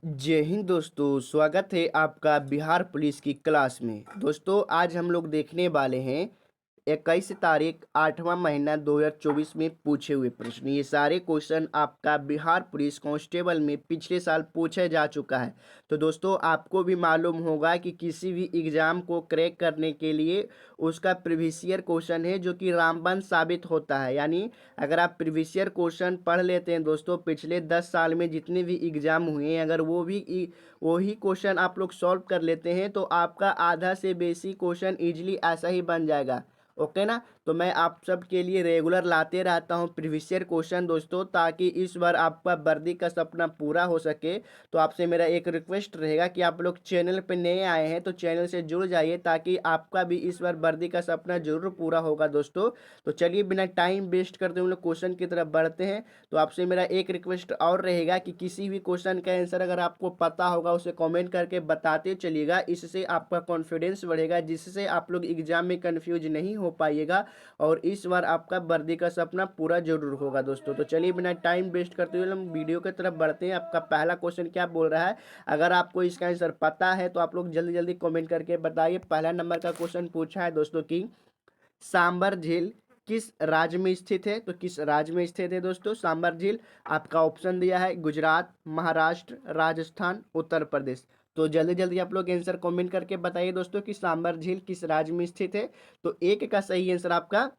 जय हिंद दोस्तों, स्वागत है आपका बिहार पुलिस की क्लास में। दोस्तों आज हम लोग देखने वाले हैं 21 तारीख 8वां महीना 2024 में पूछे हुए प्रश्न। ये सारे क्वेश्चन आपका बिहार पुलिस कांस्टेबल में पिछले साल पूछा जा चुका है। तो दोस्तों आपको भी मालूम होगा कि किसी भी एग्ज़ाम को क्रैक करने के लिए उसका प्रीवियस ईयर क्वेश्चन है जो कि रामबाण साबित होता है। यानी अगर आप प्रीवियस ईयर क्वेश्चन पढ़ लेते हैं दोस्तों, पिछले 10 साल में जितने भी एग्ज़ाम हुए हैं, अगर वही क्वेश्चन आप लोग सॉल्व कर लेते हैं तो आपका आधा से बेसी क्वेश्चन ईजिली ऐसा ही बन जाएगा। ओके ना। तो मैं आप सब के लिए रेगुलर लाते रहता हूँ प्रीवियस ईयर क्वेश्चन दोस्तों, ताकि इस बार आपका वर्दी का सपना पूरा हो सके। तो आपसे मेरा एक रिक्वेस्ट रहेगा कि आप लोग चैनल पे नए आए हैं तो चैनल से जुड़ जाइए, ताकि आपका भी इस बार वर्दी का सपना जरूर पूरा होगा दोस्तों। तो चलिए बिना टाइम वेस्ट करते हुए लोग क्वेश्चन की तरफ बढ़ते हैं। तो आपसे मेरा एक रिक्वेस्ट और रहेगा कि किसी भी क्वेश्चन का आंसर अगर आपको पता होगा उसे कमेंट करके बताते चलिएगा। इससे आपका कॉन्फिडेंस बढ़ेगा, जिससे आप लोग एग्जाम में कंफ्यूज नहीं हो पाइएगा और इस बार आपका वर्दी का सपना पूरा जरूर होगा दोस्तों। तो चलिए बिना टाइम वेस्ट करते हुए हम वीडियो की तरफ बढ़ते हैं। आपका पहला क्वेश्चन क्या बोल रहा है, अगर आपको इसका आंसर पता है तो आप लोग जल्दी जल्दी कमेंट करके बताइए। पहला नंबर का क्वेश्चन पूछा है दोस्तों कि सांबर झील किस राज्य में स्थित है। तो किस राज्य में स्थित है दोस्तों सांबर झील? आपका ऑप्शन दिया है गुजरात, महाराष्ट्र, राजस्थान, उत्तर प्रदेश। तो जल्दी जल्दी आप लोग आंसर कमेंट करके बताइए दोस्तों कि सांबर झील किस राज्य में स्थित है। तो एक का सही आंसर आपका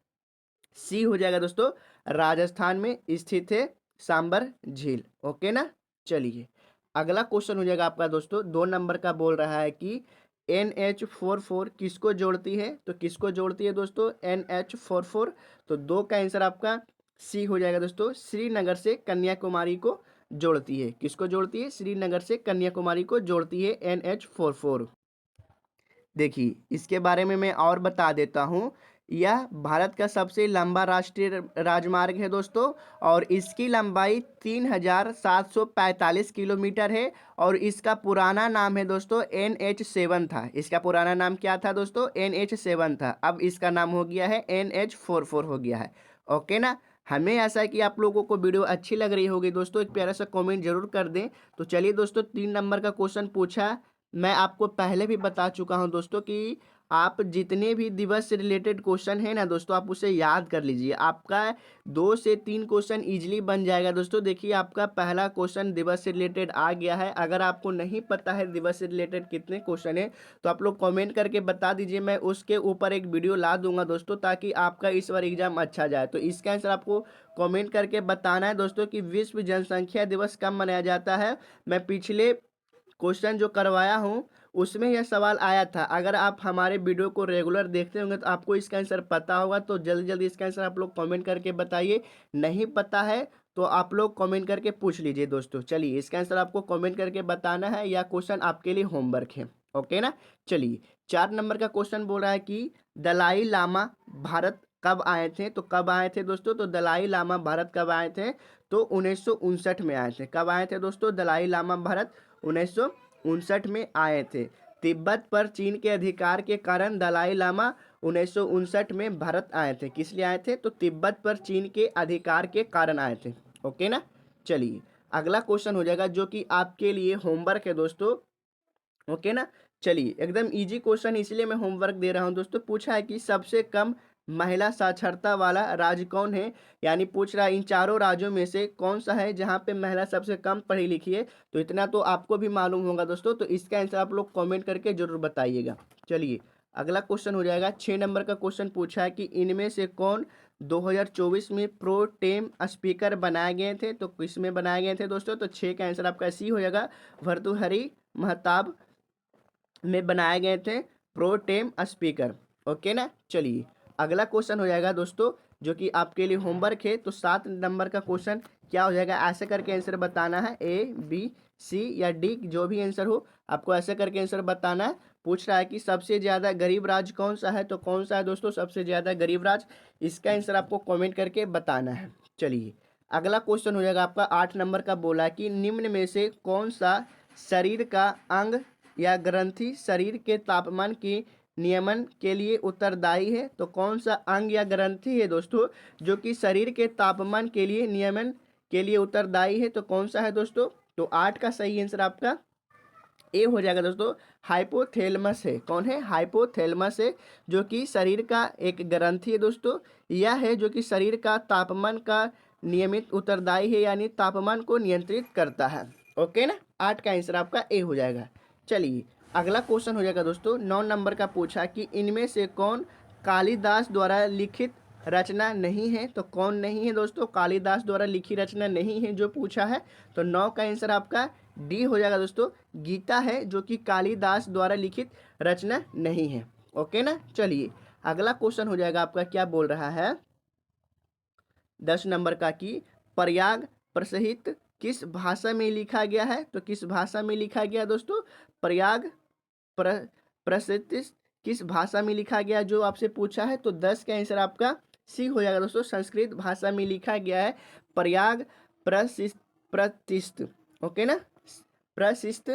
सी हो जाएगा दोस्तों, राजस्थान में स्थित है सांबर झील। ओके ना। चलिए अगला क्वेश्चन हो जाएगा आपका दोस्तों 2 नंबर का, बोल रहा है कि NH44 किसको जोड़ती है। तो किसको जोड़ती है दोस्तों NH44? तो 2 का आंसर आपका सी हो जाएगा दोस्तों, श्रीनगर से कन्याकुमारी को जोड़ती है। किसको जोड़ती है? श्रीनगर से कन्याकुमारी को जोड़ती है NH44। देखिए इसके बारे में मैं और बता देता हूँ। यह भारत का सबसे लंबा राष्ट्रीय राजमार्ग है दोस्तों, और इसकी लंबाई 3745 किलोमीटर है। और इसका पुराना नाम है दोस्तों NH7 था। इसका पुराना नाम क्या था दोस्तों? NH7 था। अब इसका नाम हो गया है NH44 हो गया है। ओके ना। हमें ऐसा है कि आप लोगों को वीडियो अच्छी लग रही होगी दोस्तों, एक प्यारा सा कमेंट जरूर कर दें। तो चलिए दोस्तों 3 नंबर का क्वेश्चन पूछा। मैं आपको पहले भी बता चुका हूं दोस्तों कि आप जितने भी दिवस से रिलेटेड क्वेश्चन है ना दोस्तों, आप उसे याद कर लीजिए। आपका 2 से 3 क्वेश्चन इजीली बन जाएगा दोस्तों। देखिए आपका पहला क्वेश्चन दिवस से रिलेटेड आ गया है। अगर आपको नहीं पता है दिवस से रिलेटेड कितने क्वेश्चन है तो आप लोग कमेंट करके बता दीजिए, मैं उसके ऊपर एक वीडियो ला दूंगा दोस्तों, ताकि आपका इस बार एग्जाम अच्छा जाए। तो इसका आंसर आपको कमेंट करके बताना है दोस्तों कि विश्व जनसंख्या दिवस कब मनाया जाता है। मैं पिछले क्वेश्चन जो करवाया हूँ उसमें यह सवाल आया था। अगर आप हमारे वीडियो को रेगुलर देखते होंगे तो आपको इसका आंसर पता होगा। तो जल्दी जल्दी इसका आंसर आप लोग कमेंट करके बताइए। नहीं पता है तो आप लोग कमेंट करके पूछ लीजिए दोस्तों। चलिए इसका आंसर आपको कमेंट करके बताना है, या क्वेश्चन आपके लिए होमवर्क है। ओके ना। चलिए 4 नंबर का क्वेश्चन बोल रहा है कि दलाई लामा भारत कब आए थे। तो कब आए थे दोस्तों? तो दलाई लामा भारत कब आए थे? तो 1959 में आए थे। कब आए थे दोस्तों दलाई लामा भारत? 1959 में आए थे। तिब्बत पर चीन के अधिकार के कारण दलाई लामा 1959 में भारत आए थे। किस लिए आए थे? तो तिब्बत पर चीन के अधिकार के कारण आए थे। ओके ना। चलिए अगला क्वेश्चन हो जाएगा जो कि आपके लिए होमवर्क है दोस्तों। ओके ना। चलिए एकदम इजी क्वेश्चन इसलिए मैं होमवर्क दे रहा हूं दोस्तों। पूछा है कि सबसे कम महिला साक्षरता वाला राज्य कौन है। यानी पूछ रहा है इन चारों राज्यों में से कौन सा है जहां पे महिला सबसे कम पढ़ी लिखी है। तो इतना तो आपको भी मालूम होगा दोस्तों। तो इसका आंसर आप लोग कमेंट करके जरूर बताइएगा। चलिए अगला क्वेश्चन हो जाएगा 6 नंबर का क्वेश्चन। पूछा है कि इनमें से कौन 2024 में प्रो टेम स्पीकर बनाए गए थे। तो किस में बनाए गए थे दोस्तों? तो 6 का आंसर आपका सी हो जाएगा, भर्तृहरि महताब में बनाए गए थे प्रो टेम स्पीकर। ओके ना। चलिए अगला क्वेश्चन हो जाएगा दोस्तों जो कि आपके लिए होमवर्क है। तो 7 नंबर का क्वेश्चन क्या हो जाएगा, ऐसे करके आंसर बताना है। A, B, C या D जो भी आंसर हो आपको ऐसे करके आंसर बताना है। पूछ रहा है कि सबसे ज़्यादा गरीब राज्य कौन सा है। तो कौन सा है दोस्तों सबसे ज़्यादा गरीब राज्य? इसका आंसर आपको कमेंट करके बताना है। चलिए अगला क्वेश्चन हो जाएगा आपका 8 नंबर का। बोला कि निम्न में से कौन सा शरीर का अंग या ग्रंथि शरीर के तापमान की नियमन के लिए उत्तरदायी है। तो कौन सा अंग या ग्रंथि है दोस्तों जो कि शरीर के तापमान के लिए नियमन के लिए उत्तरदायी है? तो कौन सा है दोस्तों? तो 8 का सही आंसर आपका ए हो जाएगा दोस्तों। हाइपोथैलेमस है, कौन है? हाइपोथैलेमस है, जो कि शरीर का एक ग्रंथि है दोस्तों। यह है जो कि शरीर का तापमान का नियमित उत्तरदायी है, यानी तापमान को नियंत्रित करता है। ओके ना, 8 का आंसर आपका ए हो जाएगा। चलिए अगला क्वेश्चन हो जाएगा दोस्तों, 9 नंबर का पूछा कि इनमें से कौन कालिदास द्वारा लिखित रचना नहीं है? तो कौन नहीं है दोस्तों? कालिदास द्वारा लिखी रचना नहीं है जो पूछा है। तो 9 का आंसर आपका डी हो जाएगा दोस्तों। गीता है जो कि कालिदास द्वारा लिखित रचना नहीं है। ओके ना, चलिए अगला क्वेश्चन हो जाएगा आपका, क्या बोल रहा है 10 नंबर का कि प्रयाग प्रसहित किस भाषा में लिखा गया है? तो किस भाषा में लिखा गया दोस्तों? प्रयाग प्रसिद्ध किस भाषा में लिखा गया जो आपसे पूछा है। तो 10 का आंसर आपका सी हो जाएगा दोस्तों। संस्कृत भाषा में लिखा गया है प्रयाग प्रतिष्ठ। ओके ना, प्रशिष्ट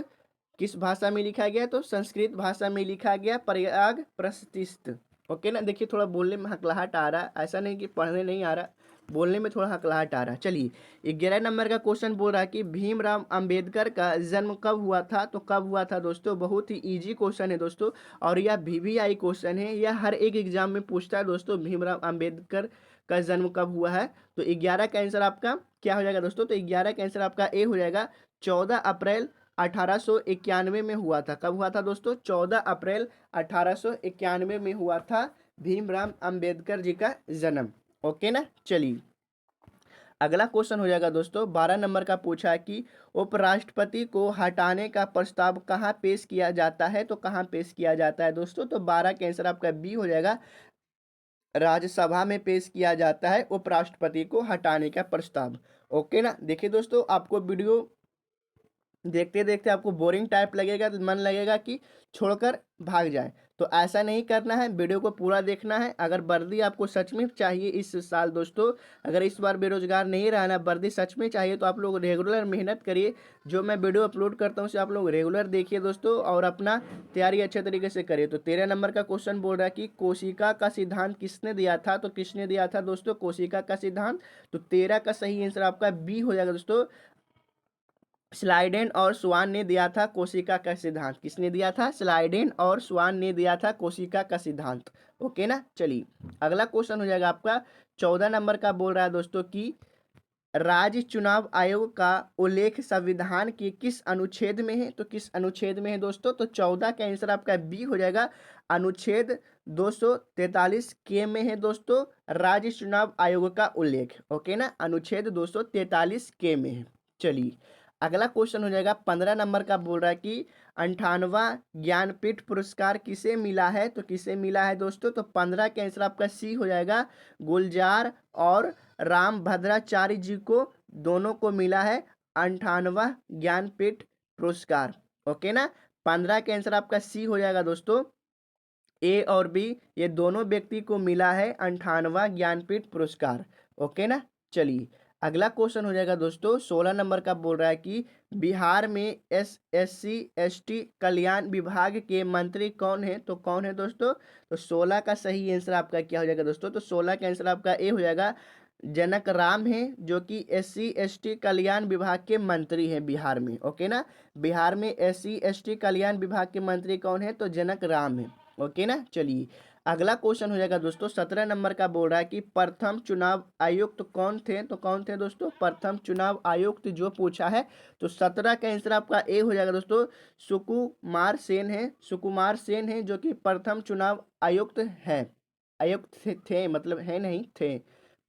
किस भाषा में लिखा गया? तो संस्कृत भाषा में लिखा गया प्रयाग प्रतिष्ठ। ओके ना, देखिए थोड़ा बोलने में हकलाहट आ रहा है, ऐसा नहीं कि पढ़ने नहीं आ रहा, बोलने में थोड़ा हकलाहट आ रहा है। चलिए 11 नंबर का क्वेश्चन बोल रहा है कि भीमराव अंबेडकर का जन्म कब हुआ था? तो कब हुआ था दोस्तों? बहुत ही इजी क्वेश्चन है दोस्तों, और यह VVI क्वेश्चन है, यह हर एक एग्जाम में पूछता है दोस्तों। भीमराव अंबेडकर का जन्म कब हुआ है? तो 11 का आंसर आपका क्या हो जाएगा दोस्तों? तो 11 का आंसर आपका ए हो जाएगा। 14 अप्रैल 1891 में हुआ था। कब हुआ था दोस्तों? 14 अप्रैल 1891 में हुआ था भीमराव अंबेडकर जी का जन्म। ओके ना, चलिए अगला क्वेश्चन हो जाएगा दोस्तों, 12 नंबर का पूछा है कि उपराष्ट्रपति को हटाने का प्रस्ताव कहाँ पेश किया जाता है? तो कहाँ पेश किया जाता है दोस्तों? तो 12 का आंसर आपका बी हो जाएगा। राज्यसभा में पेश किया जाता है उपराष्ट्रपति को हटाने का प्रस्ताव। ओके ना, देखिए दोस्तों आपको वीडियो देखते देखते आपको बोरिंग टाइप लगेगा, तो मन लगेगा कि छोड़कर भाग जाए, तो ऐसा नहीं करना है, वीडियो को पूरा देखना है। अगर वर्दी आपको सच में चाहिए इस साल दोस्तों, अगर इस बार बेरोजगार नहीं रहना, वर्दी सच में चाहिए, तो आप लोग रेगुलर मेहनत करिए। जो मैं वीडियो अपलोड करता हूँ उसे आप लोग रेगुलर देखिए दोस्तों, और अपना तैयारी अच्छे तरीके से करिए। तो 13 नंबर का क्वेश्चन बोल रहा है कि कोशिका का सिद्धांत किसने दिया था? तो किसने दिया था दोस्तों कोशिका का सिद्धांत? तो 13 का सही आंसर आपका बी हो जाएगा दोस्तों। स्लाइडेन और स्वान ने दिया था कोशिका का सिद्धांत। किसने दिया था? स्लाइडेन और स्वान ने दिया था कोशिका का सिद्धांत। ओके ना, चलिए अगला क्वेश्चन हो जाएगा आपका 14 नंबर का बोल रहा है दोस्तों कि राज्य चुनाव आयोग का उल्लेख संविधान के किस अनुच्छेद में है? तो किस अनुच्छेद में है दोस्तों? तो 14 का आंसर आपका बी हो जाएगा। अनुच्छेद 243 के में है दोस्तों राज्य चुनाव आयोग का उल्लेख। ओके ना, अनुच्छेद 243 के में है। चलिए अगला क्वेश्चन हो जाएगा 15 नंबर का बोल रहा है कि 58वां ज्ञानपीठ पुरस्कार किसे मिला है? तो किसे मिला है दोस्तों? तो 15 का आंसर आपका सी हो जाएगा। गुलजार और राम भद्राचार्य जी को, दोनों को मिला है 58वां ज्ञानपीठ पुरस्कार। ओके ना, 15 का आंसर आपका सी हो जाएगा दोस्तों। ए और बी ये दोनों व्यक्ति को मिला है 58वां ज्ञानपीठ पुरस्कार। ओके ना, चलिए अगला क्वेश्चन हो जाएगा दोस्तों 16 नंबर का बोल रहा है कि बिहार में SC ST कल्याण विभाग के मंत्री कौन है? तो कौन है दोस्तों? तो 16 का सही आंसर आपका क्या हो जाएगा दोस्तों? तो 16 का आंसर आपका ए हो जाएगा। जनक राम है जो कि SC ST कल्याण विभाग के मंत्री हैं बिहार में। ओके ना, बिहार में SC ST कल्याण विभाग के मंत्री कौन है? तो जनक राम है। ओके ना, चलिए अगला क्वेश्चन हो जाएगा दोस्तों 17 नंबर का बोल रहा है कि प्रथम चुनाव आयुक्त कौन थे? तो कौन थे दोस्तों प्रथम चुनाव आयुक्त जो पूछा है? तो 17 का आंसर आपका ए हो जाएगा दोस्तों। सुकुमार सेन है, सुकुमार सेन है जो कि प्रथम चुनाव आयुक्त है। आयुक्त थे मतलब है नहीं, थे,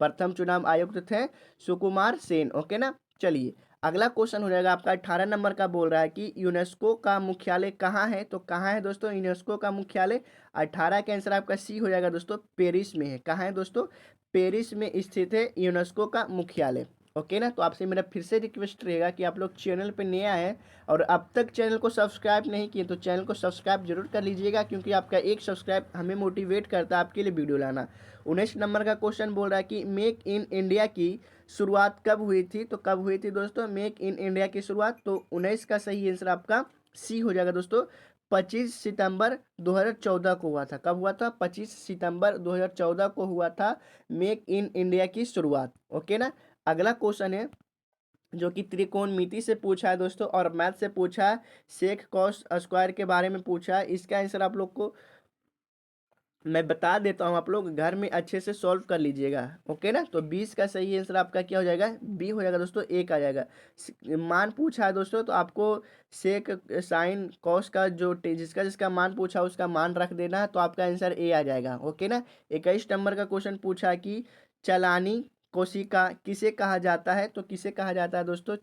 प्रथम चुनाव आयुक्त थे सुकुमार सेन। ओके ना, चलिए अगला क्वेश्चन हो जाएगा आपका 18 नंबर का बोल रहा है कि यूनेस्को का मुख्यालय कहाँ है? तो कहाँ है दोस्तों यूनेस्को का मुख्यालय? 18 का आंसर आपका सी हो जाएगा दोस्तों। पेरिस में है। कहाँ है दोस्तों? पेरिस में स्थित है यूनेस्को का मुख्यालय। ओके ना, तो आपसे मेरा फिर से रिक्वेस्ट रहेगा कि आप लोग चैनल पे नया है और अब तक चैनल को सब्सक्राइब नहीं किए तो चैनल को सब्सक्राइब जरूर कर लीजिएगा, क्योंकि आपका एक सब्सक्राइब हमें मोटिवेट करता है आपके लिए वीडियो लाना। 19 नंबर का क्वेश्चन बोल रहा है कि मेक इन इंडिया की शुरुआत कब हुई थी? तो कब हुई थी दोस्तों मेक इन इंडिया की शुरुआत? तो 19 का सही आंसर आपका सी हो जाएगा दोस्तों। 25 सितंबर 2014 को हुआ था। कब हुआ था? 25 सितंबर 2014 को हुआ था मेक इन इंडिया की शुरुआत। ओके ना, अगला क्वेश्चन है जो कि त्रिकोणमिति से पूछा है दोस्तों, और मैथ से पूछा है, सेक कॉस स्क्वायर के बारे में पूछा है। इसका आंसर आप लोग को मैं बता देता हूँ, आप लोग घर में अच्छे से सॉल्व कर लीजिएगा। ओके ना, तो 20 का सही आंसर आपका क्या हो जाएगा, बी हो जाएगा दोस्तों, एक आ जाएगा। मान पूछा है दोस्तों, तो आपको सेक साइन कॉस का जो जिसका जिसका मान पूछा उसका मान रख देना है, तो आपका आंसर ए आ जाएगा। ओके ना। 21 नंबर का क्वेश्चन पूछा कि चलानी कोशिका किसे कहा जाता है, तो किसे कहा जाता है दोस्तों,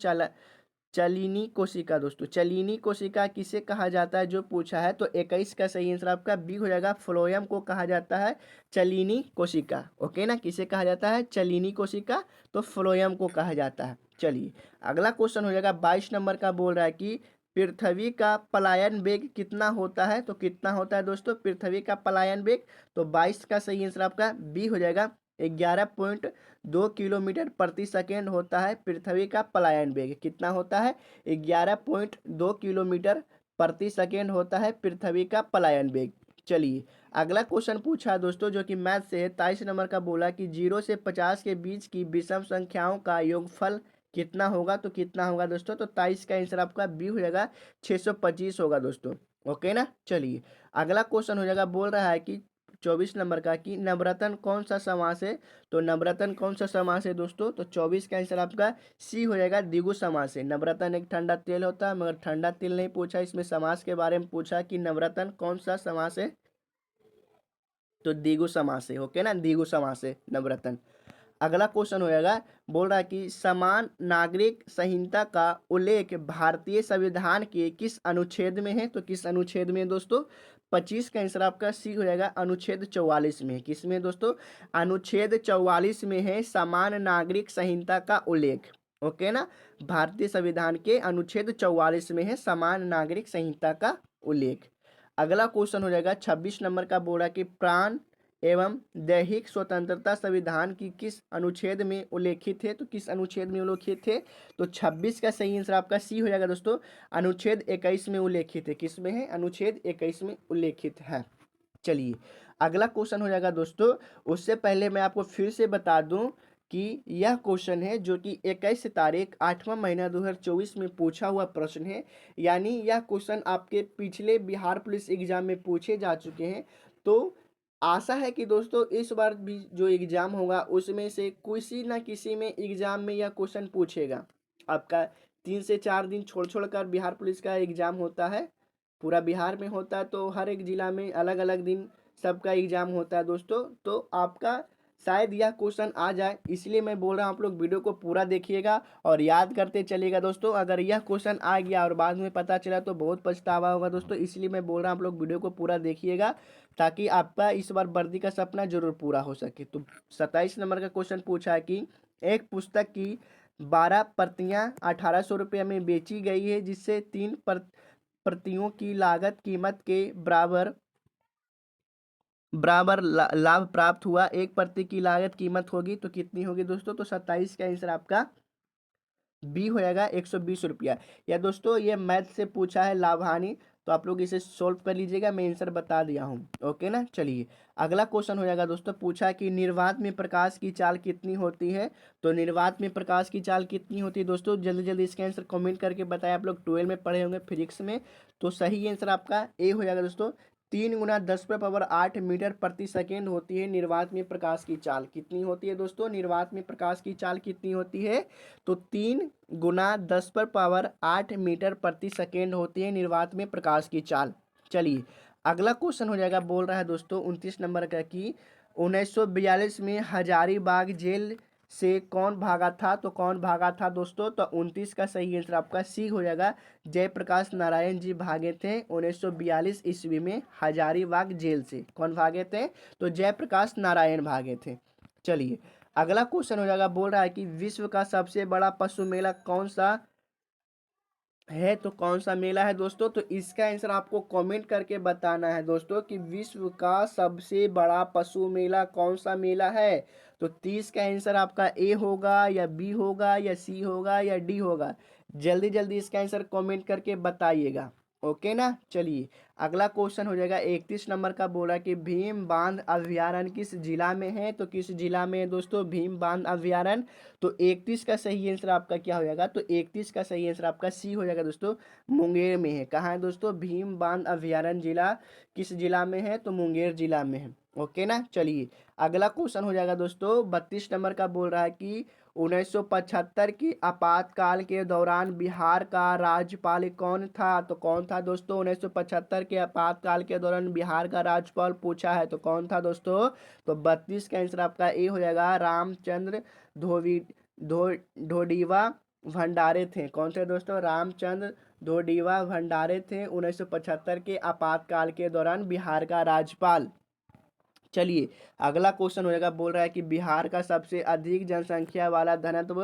चलीनी कोशिका। दोस्तों चलीनी कोशिका किसे कहा जाता है जो पूछा है, तो 21 का सही आंसर आपका बी हो जाएगा, फ्लोएम को कहा जाता है चलीनी कोशिका। ओके ना, किसे कहा जाता है, चलीनी कोशिका, तो फ्लोएम को कहा जाता है। चलिए अगला क्वेश्चन हो जाएगा 22 नंबर का, बोल रहा है कि पृथ्वी का पलायन वेग कितना होता है, तो कितना होता है दोस्तों पृथ्वी का पलायन वेग, तो 22 का सही आंसर आपका बी हो जाएगा, 11.2 किलोमीटर प्रति सेकेंड होता है पृथ्वी का पलायन वेग। कितना होता है, 11.2 किलोमीटर प्रति सेकेंड होता है पृथ्वी का पलायन वेग। चलिए अगला क्वेश्चन पूछा है दोस्तों, जो कि मैथ से है। 23 नंबर का बोला कि 0 से 50 के बीच की विषम संख्याओं का योगफल कितना होगा, तो कितना होगा दोस्तों, तो 23 का आंसर आपका बी हो जाएगा, 625 होगा दोस्तों। ओके ना। चलिए अगला क्वेश्चन हो जाएगा, बोल रहा है कि 24 नंबर का कि नवरत्न कौन सा समास है, तो नवरत्न कौन सा समास है दोस्तों, तो 24 का आंसर आपका सी हो जाएगा, द्विगु समास है। नवरत्न एक ठंडा तेल होता है, मगर ठंडा तेल नहीं पूछा, इसमें समास के बारे में पूछा कि नवरत्न कौन सा समास है, तो द्विगु समास है। ओके ना, द्विगु समास है नवरत्न। अगला क्वेश्चन हो जाएगा, बोल रहा है कि समान नागरिक संहिता का उल्लेख भारतीय संविधान के किस अनुच्छेद में है, तो किस अनुच्छेद में है दोस्तों, 25 का आंसर आपका सी हो जाएगा, अनुच्छेद 44 में। किस में दोस्तों, अनुच्छेद 44 में है समान नागरिक संहिता का उल्लेख। ओके ना, भारतीय संविधान के अनुच्छेद 44 में है समान नागरिक संहिता का उल्लेख। अगला क्वेश्चन हो जाएगा 26 नंबर का, बोला कि प्राण एवं दैहिक स्वतंत्रता संविधान की किस अनुच्छेद में उल्लेखित है, तो किस अनुच्छेद में उल्लेखित है, तो 26 का सही आंसर आपका सी हो जाएगा दोस्तों, अनुच्छेद 21 में उल्लेखित है। किस में है, अनुच्छेद 21 में उल्लेखित है। चलिए अगला क्वेश्चन हो जाएगा दोस्तों, उससे पहले मैं आपको फिर से बता दूं कि यह क्वेश्चन है जो कि 21 तारीख 8वां महीना 2024 में पूछा हुआ प्रश्न है, यानी यह क्वेश्चन आपके पिछले बिहार पुलिस एग्जाम में पूछे जा चुके हैं। तो आशा है कि दोस्तों इस बार भी जो एग्जाम होगा उसमें से किसी ना किसी में एग्जाम में यह क्वेश्चन पूछेगा। आपका 3 से 4 दिन छोड़ छोड़ कर बिहार पुलिस का एग्जाम होता है, पूरा बिहार में होता है, तो हर एक जिला में अलग अलग दिन सबका एग्जाम होता है दोस्तों। तो आपका शायद यह क्वेश्चन आ जाए, इसलिए मैं बोल रहा हूँ आप लोग वीडियो को पूरा देखिएगा और याद करते चलिएगा दोस्तों। अगर यह क्वेश्चन आ गया और बाद में पता चला तो बहुत पछतावा होगा दोस्तों, इसलिए मैं बोल रहा हूँ आप लोग वीडियो को पूरा देखिएगा, ताकि आपका इस बार वर्दी का सपना जरूर पूरा हो सके। तो 27 नंबर का क्वेश्चन पूछा है कि एक पुस्तक की 12 प्रतियां 1800 रुपये में बेची गई है, जिससे 3 प्रतियों की लागत कीमत के बराबर बराबर लाभ प्राप्त हुआ। एक प्रति की लागत कीमत होगी तो कितनी होगी दोस्तों, तो 27 का आंसर आपका बी हो जाएगा, 120 रुपया। या दोस्तों ये मैथ से पूछा है लाभ हानि, तो आप लोग इसे सोल्व कर लीजिएगा, मैं आंसर बता दिया हूँ। ओके ना। चलिए अगला क्वेश्चन हो जाएगा दोस्तों, पूछा कि निर्वात में प्रकाश की चाल कितनी होती है, तो निर्वात में प्रकाश की चाल कितनी होती है दोस्तों, जल्दी जल्दी इसका आंसर कमेंट करके बताएं। आप लोग 12 में पढ़े होंगे फिजिक्स में, तो सही आंसर आपका ए हो जाएगा दोस्तों, 3 गुना 10⁻8 मीटर प्रति सेकेंड होती है निर्वात में प्रकाश की चाल। कितनी होती है दोस्तों, निर्वात में प्रकाश की चाल कितनी होती है, तो 3 गुना 10⁻8 मीटर प्रति सेकेंड होती है निर्वात में प्रकाश की चाल। चलिए अगला क्वेश्चन हो जाएगा, बोल रहा है दोस्तों 29 नंबर का कि 1942 में हजारीबाग जेल से कौन भागा था, तो कौन भागा था दोस्तों, तो 29 का सही आंसर आपका सी हो जाएगा, जयप्रकाश नारायण जी भागे थे 1942 ईस्वी में हजारीबाग जेल से। कौन भागे थे, तो जयप्रकाश नारायण भागे थे। चलिए अगला क्वेश्चन हो जाएगा, बोल रहा है कि विश्व का सबसे बड़ा पशु मेला कौन सा है, तो कौन सा मेला है दोस्तों, तो इसका आंसर आपको कमेंट करके बताना है दोस्तों कि विश्व का सबसे बड़ा पशु मेला कौन सा मेला है। तो 30 का आंसर आपका ए होगा या बी होगा या सी होगा या डी होगा, जल्दी जल्दी इसका आंसर कमेंट करके बताइएगा। ओके ना। चलिए अगला क्वेश्चन हो जाएगा 31 नंबर का, बोला कि भीम बांध अभ्यारण्य किस जिला में है? तो किस जिला में है दोस्तों भीम बांध अभ्यारण्य? तो 31 का सही आंसर आपका क्या हो जाएगा? तो 31 का सही आंसर आपका सी हो जाएगा दोस्तों, मुंगेर में है। कहाँ है दोस्तों? भीम बांध अभ्यारण्य जिला किस जिला में है? तो मुंगेर जिला में है। ओके ना। चलिए अगला क्वेश्चन हो जाएगा दोस्तों 32 नंबर का, बोल रहा है कि 1975 की आपातकाल के दौरान बिहार का राज्यपाल कौन था? तो कौन था दोस्तों 1975 के आपातकाल के दौरान बिहार का राज्यपाल पूछा है, तो कौन था दोस्तों? तो 32 का आंसर आपका ए हो जाएगा, रामचंद्र धोवी धो ढोडीवा भंडारे थे। कौन थे दोस्तों? रामचंद्र ढोडीवा भंडारे थे 1975 के आपातकाल के दौरान बिहार का राज्यपाल। चलिए अगला क्वेश्चन हो जाएगा, बोल रहा है कि बिहार का सबसे अधिक जनसंख्या वाला घनत्व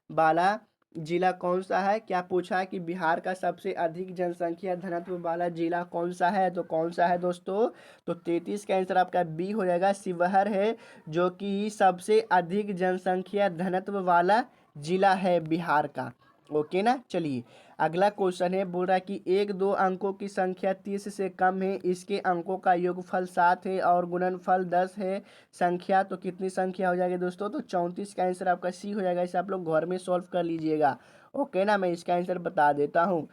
वाला जिला कौन सा है? क्या पूछा है कि बिहार का सबसे अधिक जनसंख्या घनत्व वाला जिला कौन सा है? तो कौन सा है दोस्तों? तो 33 का आंसर आपका बी हो जाएगा, शिवहर है, जो कि सबसे अधिक जनसंख्या घनत्व वाला जिला है बिहार का। ओके ना। चलिए अगला क्वेश्चन है, बोल रहा है कि एक दो अंकों की संख्या 30 से कम है, इसके अंकों का योगफल 7 है और गुणनफल 10 है, संख्या तो कितनी संख्या हो जाएगी दोस्तों? तो 34 का आंसर आपका सी हो जाएगा। इसे आप लोग घर में सॉल्व कर लीजिएगा। ओके ना। मैं इसका आंसर बता देता हूँ।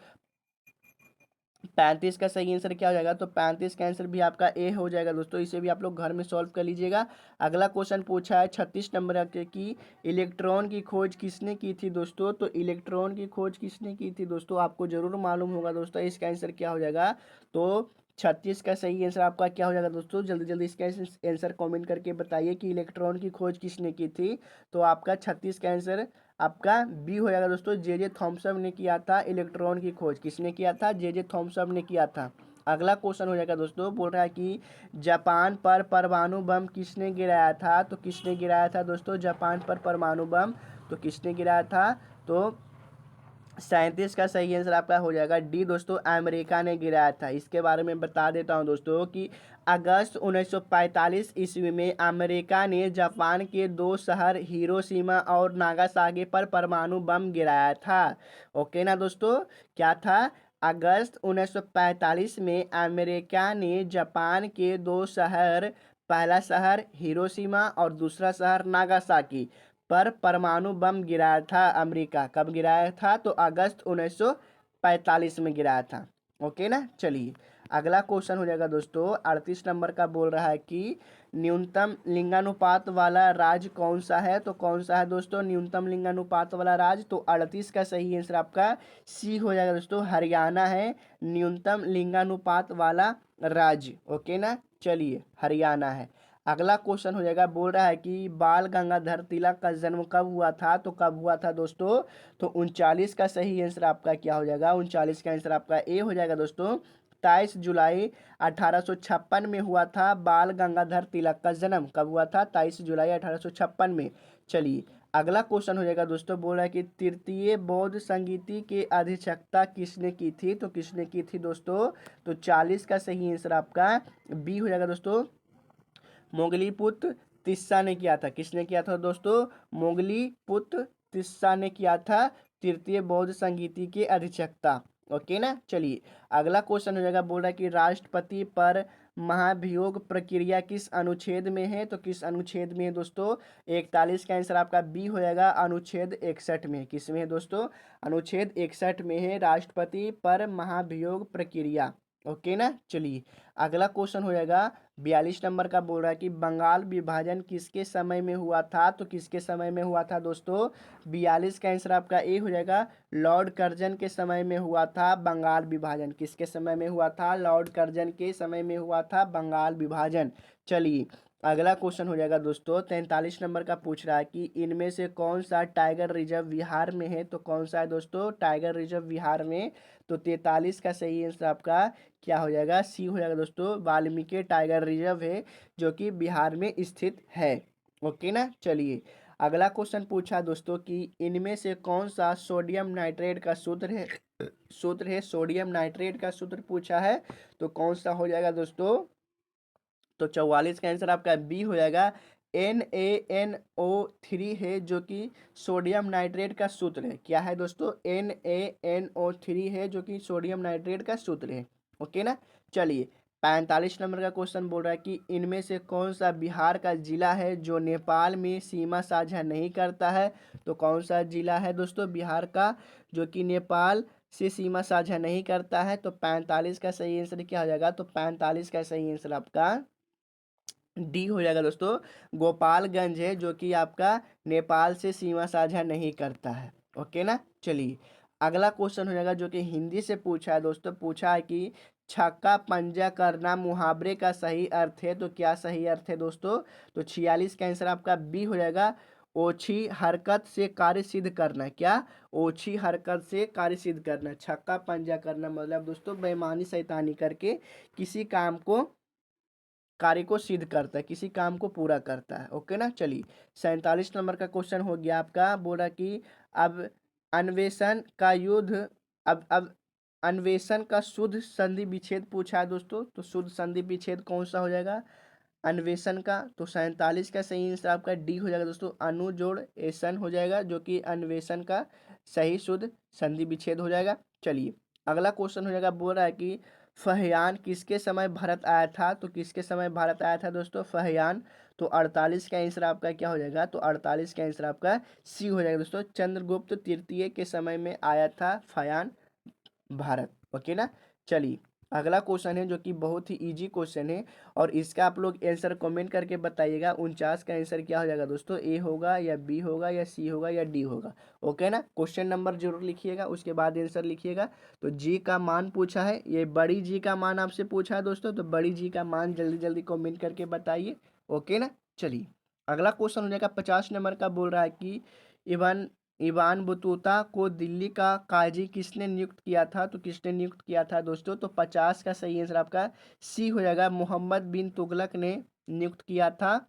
35 का सही आंसर क्या हो जाएगा? तो 35 का आंसर भी आपका ए हो जाएगा दोस्तों। इसे भी आप लोग घर में सॉल्व कर लीजिएगा। अगला क्वेश्चन पूछा है 36 नंबर की, इलेक्ट्रॉन की खोज किसने की थी दोस्तों? तो इलेक्ट्रॉन की खोज किसने की थी दोस्तों? आपको जरूर मालूम होगा दोस्तों। इसका आंसर क्या हो जाएगा? तो 36 का सही आंसर आपका क्या हो जाएगा दोस्तों? जल्दी जल्दी इसका आंसर कमेंट करके बताइए कि इलेक्ट्रॉन की खोज किसने की थी। तो आपका 36 का आंसर आपका बी हो जाएगा दोस्तों, जे थॉमसन ने किया था इलेक्ट्रॉन की खोज। किसने किया था? जे थॉमसन ने किया था। अगला क्वेश्चन हो जाएगा दोस्तों, बोल रहा है कि जापान पर परमाणु बम किसने गिराया था? तो किसने गिराया था दोस्तों जापान पर परमाणु बम? तो किसने गिराया था? तो 37 का सही आंसर आपका हो जाएगा डी दोस्तों, अमेरिका ने गिराया था। इसके बारे में बता देता हूं दोस्तों कि अगस्त 1945 ईस्वी में अमेरिका ने जापान के दो शहर हिरोशिमा और नागासाकी पर परमाणु बम गिराया था। ओके ना दोस्तों। क्या था? अगस्त 1945 में अमेरिका ने जापान के दो शहर, पहला शहर हिरोशिमा और दूसरा शहर नागासाकी पर परमाणु बम गिराया था। अमेरिका कब गिराया था? तो अगस्त 1945 में गिराया था। ओके ना। चलिए अगला क्वेश्चन हो जाएगा दोस्तों 38 नंबर का, बोल रहा है कि न्यूनतम लिंगानुपात वाला राज्य कौन सा है? तो कौन सा है दोस्तों न्यूनतम लिंगानुपात वाला राज्य? तो 38 का सही आंसर आपका सी हो जाएगा दोस्तों, हरियाणा है न्यूनतम लिंगानुपात वाला राज्य। ओके ना। चलिए हरियाणा है। अगला क्वेश्चन हो जाएगा, बोल रहा है कि बाल गंगाधर तिलक का जन्म कब हुआ था? तो कब हुआ था दोस्तों? तो 39 का सही आंसर आपका क्या हो जाएगा? 39 का आंसर आपका ए हो जाएगा दोस्तों, 23 जुलाई 1856 में हुआ था बाल गंगाधर तिलक का जन्म। कब हुआ था? 23 जुलाई 1856 में। चलिए अगला क्वेश्चन हो जाएगा दोस्तों, बोल रहा है कि तृतीय बौद्ध संगीति की अध्यक्षता किसने की थी? तो किसने की थी दोस्तों? तो 40 का सही आंसर आपका बी हो जाएगा दोस्तों, मोगलीपुत्र तिस्सा ने किया था। किसने किया था दोस्तों? मोगलीपुत्र तिस्सा ने किया था तृतीय बौद्ध संगीति की अध्यक्षता। ओके ना। चलिए अगला क्वेश्चन हो जाएगा, बोल रहा है कि राष्ट्रपति पर महाभियोग प्रक्रिया किस अनुच्छेद में है? तो किस अनुच्छेद में है दोस्तों? 41 का आंसर आपका बी हो जाएगा, अनुच्छेद 61 में। किस में है दोस्तों? अनुच्छेद 61 में है राष्ट्रपति पर महाभियोग प्रक्रिया। ओके ना। चलिए अगला क्वेश्चन हो जाएगा 42 नंबर का, बोल रहा है कि बंगाल विभाजन किसके समय में हुआ था? तो किसके समय में हुआ था दोस्तों? 42 का आंसर आपका ए हो जाएगा, लॉर्ड कर्जन के समय में हुआ था बंगाल विभाजन। किसके समय में हुआ था? लॉर्ड कर्जन के समय में हुआ था बंगाल विभाजन। चलिए अगला क्वेश्चन हो जाएगा दोस्तों 43 नंबर का, पूछ रहा है कि इनमें से कौन सा टाइगर रिजर्व बिहार में है? तो कौन सा है दोस्तों टाइगर रिजर्व बिहार में? तो 43 का सही आंसर आपका क्या हो जाएगा? सी हो जाएगा दोस्तों, वाल्मीकि टाइगर रिजर्व है जो कि बिहार में स्थित है। ओके ना। चलिए अगला क्वेश्चन पूछा दोस्तों कि इनमें से कौन सा सोडियम नाइट्रेट का सूत्र है सोडियम नाइट्रेट का सूत्र पूछा है। तो कौन सा हो जाएगा दोस्तों? तो 44 का आंसर आपका बी हो जाएगा, NaNO3 है जो कि सोडियम नाइट्रेट का सूत्र है। क्या है दोस्तों? NaNO3 है जो कि सोडियम नाइट्रेट का सूत्र है। ओके ना। चलिए 45 नंबर का क्वेश्चन बोल रहा है कि इनमें से कौन सा बिहार का जिला है जो नेपाल में सीमा साझा नहीं करता है? तो कौन सा जिला है दोस्तों बिहार का जो कि नेपाल से सीमा साझा नहीं करता है? तो 45 का सही आंसर क्या हो जाएगा? तो 45 का सही आंसर आपका डी हो जाएगा दोस्तों। गोपालगंज है जो कि आपका नेपाल से सीमा साझा नहीं करता है। ओके ना। चलिए अगला क्वेश्चन हो जाएगा जो कि हिंदी से पूछा है दोस्तों। पूछा है कि छक्का पंजा करना मुहावरे का सही अर्थ है। तो क्या सही अर्थ है दोस्तों? तो 46 का आंसर आपका बी हो जाएगा। ओछी हरकत से कार्य सिद्ध करना। क्या? ओछी हरकत से कार्य सिद्ध करना। छक्का पंजा करना मतलब दोस्तों बेईमानी शैतानी करके किसी काम को कार्य को सिद्ध करता है, किसी काम को पूरा करता है। ओके ना। चलिए 47 नंबर का क्वेश्चन हो गया आपका। बोला कि अब अन्वेषण का युद्ध अब अन्वेषण का शुद्ध संधि विच्छेद पूछा है दोस्तों। तो शुद्ध संधि विच्छेद कौन सा हो जाएगा अन्वेषण का? तो 47 का सही आंसर आपका डी हो जाएगा दोस्तों। अनु जोड़ एसन हो जाएगा जो कि अन्वेषण का सही शुद्ध संधि विच्छेद हो जाएगा। चलिए अगला क्वेश्चन हो जाएगा। बोल रहा है कि फहियान किसके समय भारत आया था? तो किसके समय भारत आया था दोस्तों फहियान? तो 48 का आंसर आपका क्या हो जाएगा? तो 48 का आंसर आपका सी हो जाएगा दोस्तों। चंद्रगुप्त तृतीय के समय में आया था फहियान भारत। ओके ना। चलिए अगला क्वेश्चन है जो कि बहुत ही इजी क्वेश्चन है और इसका आप लोग आंसर कमेंट करके बताइएगा। 49 का आंसर क्या हो जाएगा दोस्तों? ए होगा या बी होगा या सी होगा या डी होगा? ओके ना। क्वेश्चन नंबर जरूर लिखिएगा उसके बाद आंसर लिखिएगा। तो जी का मान पूछा है, ये बड़ी जी का मान आपसे पूछा है दोस्तों। तो बड़ी जी का मान जल्दी जल्दी कमेंट करके बताइए। ओके ना। चलिए अगला क्वेश्चन हो जाएगा 50 नंबर का। बोल रहा है कि इवन इवान बतूता को दिल्ली का काजी किसने नियुक्त किया था? तो किसने नियुक्त किया था दोस्तों? तो 50 का सही आंसर आपका सी हो जाएगा। मोहम्मद बिन तुगलक ने नियुक्त किया था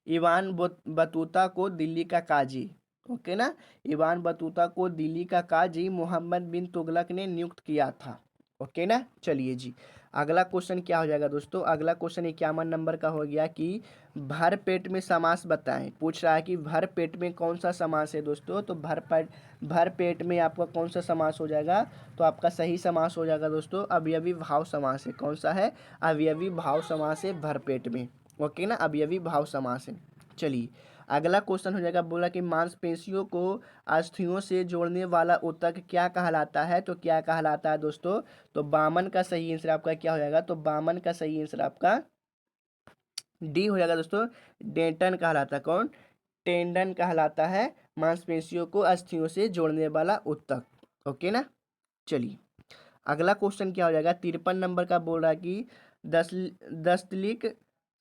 इवान बतूता को दिल्ली का काजी। ओके ना। इवान बतूता को दिल्ली का काजी मोहम्मद बिन तुगलक ने नियुक्त किया था। ओके ना। चलिए जी अगला क्वेश्चन क्या हो जाएगा दोस्तों? अगला क्वेश्चन 51 नंबर का हो गया कि भर पेट में समास बताएं। पूछ रहा है कि भर पेट में कौन सा समास है दोस्तों? तो भर पेट में आपका कौन सा समास हो जाएगा? तो आपका सही समास हो जाएगा दोस्तों अवयवी भाव समास है। कौन सा है? अवयवी भाव समास है भर पेट में। ओके ना। अवयवी भाव समास है। चलिए अगला क्वेश्चन हो जाएगा। बोला कि मांसपेशियों को अस्थियों से जोड़ने वाला ऊतक क्या कहलाता है? तो क्या कहलाता है दोस्तों? तो बामन का सही आंसर आपका क्या हो जाएगा? तो बामन का सही आंसर आपका डी हो जाएगा दोस्तों। डेंटन कहलाता है। कौन? टेंडन कहलाता है मांसपेशियों को अस्थियों से जोड़ने वाला ऊतक। ओके ना। चलिए अगला क्वेश्चन क्या हो जाएगा? 53 नंबर का बोल रहा है कि दस दस्तलिक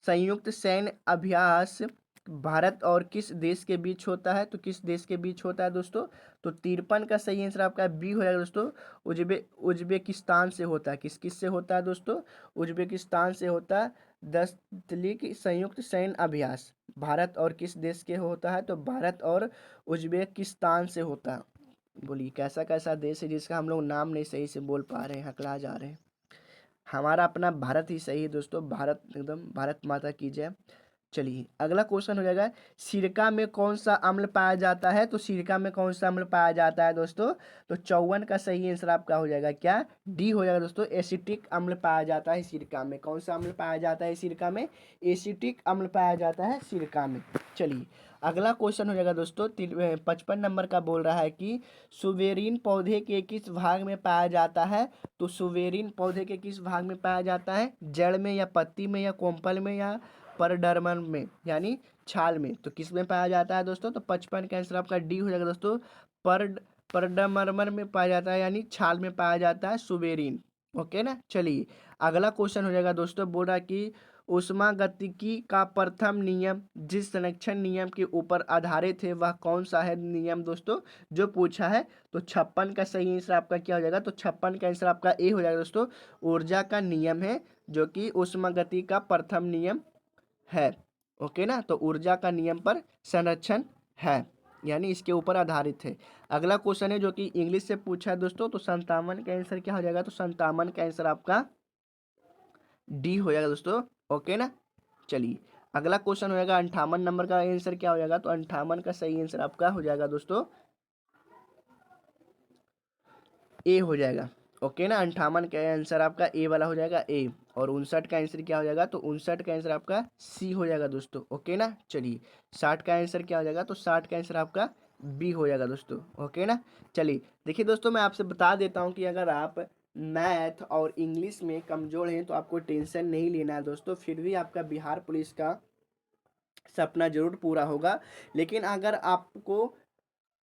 संयुक्त सैन्य अभ्यास भारत और किस देश के बीच होता है? तो किस देश के बीच होता है दोस्तों? तो 53 का सही आंसर आपका बी हो जाएगा दोस्तों। उज्बेकिस्तान से होता है। किस किस से होता है दोस्तों? उज्बेकिस्तान से होता है। दस्तलिक संयुक्त सैन्य अभ्यास भारत और किस देश के होता है? तो भारत और उज्बेकिस्तान से होता है। बोलिए कैसा कैसा देश है जिसका हम लोग नाम नहीं सही से बोल पा रहे हैं, हकला जा रहे हैं। हमारा अपना भारत ही सही है दोस्तों। भारत एकदम भारत माता की जय। चलिए अगला क्वेश्चन हो जाएगा। सिरका में कौन सा अम्ल पाया जाता है? तो सिरका में कौन सा अम्ल पाया जाता है दोस्तों? तो 54 का सही आंसर आपका हो जाएगा क्या? डी हो जाएगा दोस्तों। एसिटिक अम्ल पाया जाता है सिरका में। कौन सा अम्ल पाया जाता है सिरका में? एसिटिक अम्ल पाया जाता है सिरका में। चलिए अगला क्वेश्चन हो जाएगा दोस्तों 55 नंबर का। बोल रहा है कि सुवेरीन पौधे के किस भाग में पाया जाता है? तो सुवेरीन पौधे के किस भाग में पाया जाता है? जड़ में या पत्ती में या कोम्पल में या परडर्मन में यानी छाल में? तो किस में पाया जाता है दोस्तों? तो 55 का आंसर आपका डी हो जाएगा दोस्तों। परडमर्मन में पाया जाता है यानी छाल में पाया जाता है सुवेरीन। ओके ना। चलिए अगला क्वेश्चन हो जाएगा दोस्तों। बोल रहा कि उष्मागतिकी का प्रथम नियम जिस संरक्षण नियम के ऊपर आधारित है वह कौन सा है नियम दोस्तों? जो पूछा है। तो 56 का सही आंसर आपका क्या हो जाएगा? तो 56 का आंसर आपका ए हो जाएगा दोस्तों। ऊर्जा का नियम है जो कि उष्मागतिकी का प्रथम नियम है। ओके ना। तो ऊर्जा का नियम पर संरक्षण है यानी इसके ऊपर आधारित है। अगला क्वेश्चन है जो कि इंग्लिश से पूछा है दोस्तों। तो 57 का आंसर क्या हो जाएगा? तो 57 का आंसर आपका डी हो जाएगा दोस्तों। ओके ना। चलिए अगला क्वेश्चन हो जाएगा 58 नंबर का आंसर क्या हो जाएगा, तो 58 का सही आंसर आपका हो जाएगा दोस्तों ए हो जाएगा। ओके ना, 58 का आंसर आपका ए वाला हो जाएगा ए। और 59 का आंसर क्या हो जाएगा, तो 59 का आंसर आपका सी हो जाएगा दोस्तों। ओके ना, चलिए 60 का आंसर क्या हो जाएगा, तो 60 का आंसर आपका बी हो जाएगा दोस्तों। ओके ना, चलिए देखिए दोस्तों, मैं आपसे बता देता हूँ कि अगर आप मैथ और इंग्लिश में कमज़ोर हैं तो आपको टेंशन नहीं लेना है दोस्तों, फिर भी आपका बिहार पुलिस का सपना जरूर पूरा होगा। लेकिन अगर आपको